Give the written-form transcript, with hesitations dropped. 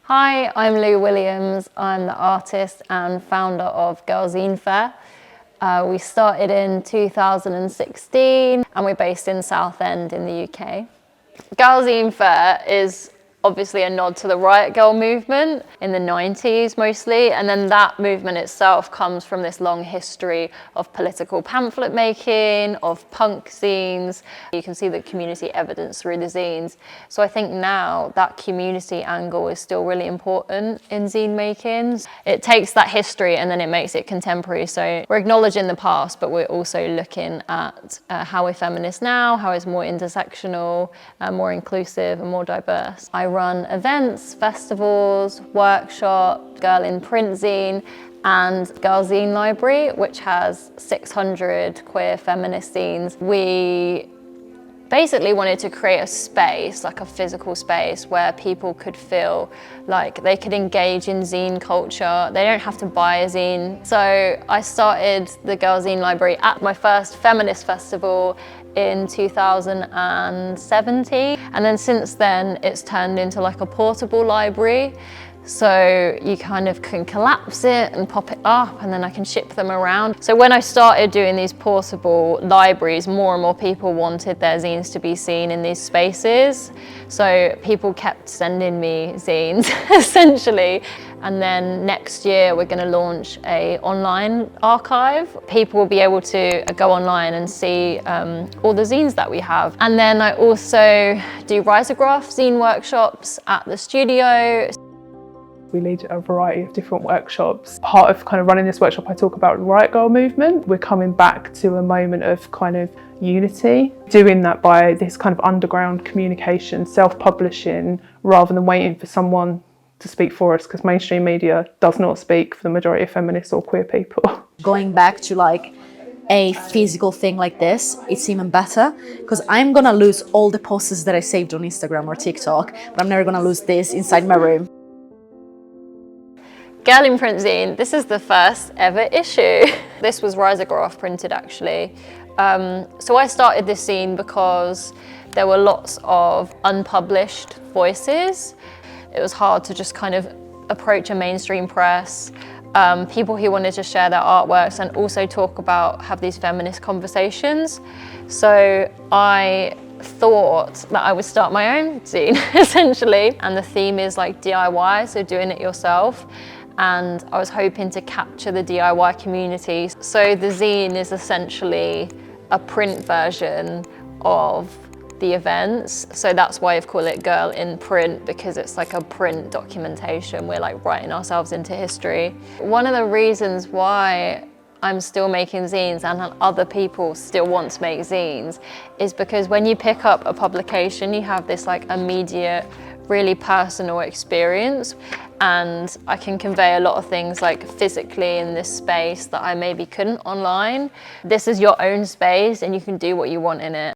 Hi, I'm Lou Williams. I'm the artist and founder of Grrrl Zine Fair. We started in 2016 and we're based in Southend in the UK. Grrrl Zine Fair is obviously a nod to the riot girl movement in the 90s mostly, and then that movement itself comes from this long history of political pamphlet making, of punk zines. You can see the community evidence through the zines. So I think now that community angle is still really important in zine making. It takes that history and then it makes it contemporary. So we're acknowledging the past, but we're also looking at how we're feminist now, how it's more intersectional, more inclusive and more diverse. I run events, festivals, workshops, Girl in Print Zine and Grrrl Zine Library, which has 600 queer feminist zines. We basically wanted to create a space, like a physical space, where people could feel like they could engage in zine culture. They don't have to buy a zine. So I started the Grrrl Zine Library at my first feminist festival in 2017. And then since then, it's turned into like a portable library. So you kind of can collapse it and pop it up and then I can ship them around. So when I started doing these portable libraries, more and more people wanted their zines to be seen in these spaces. So people kept sending me zines, essentially. And then next year, we're gonna launch an online archive. People will be able to go online and see all the zines that we have. And then I also do risograph zine workshops at the studio. We lead a variety of different workshops. Part of kind of running this workshop, I talk about the riot girl movement. We're coming back to a moment of kind of unity, doing that by this kind of underground communication, self-publishing, rather than waiting for someone to speak for us, because mainstream media does not speak for the majority of feminists or queer people. Going back to like a physical thing like this, it's even better, because I'm gonna lose all the posts that I saved on Instagram or TikTok, but I'm never gonna lose this inside my room. Girl in Print Zine, this is the first ever issue. This was risograph printed actually. So I started this zine because there were lots of unpublished voices. It was hard to just kind of approach a mainstream press, people who wanted to share their artworks and also have these feminist conversations. So I thought that I would start my own zine, essentially. And the theme is like DIY, so doing it yourself. And I was hoping to capture the DIY community. So the zine is essentially a print version of the events. So that's why I've called it Girl in Print, because it's like a print documentation. We're like writing ourselves into history. One of the reasons why I'm still making zines and other people still want to make zines is because when you pick up a publication, you have this like immediate, really personal experience, and I can convey a lot of things like physically in this space that I maybe couldn't online. This is your own space and you can do what you want in it.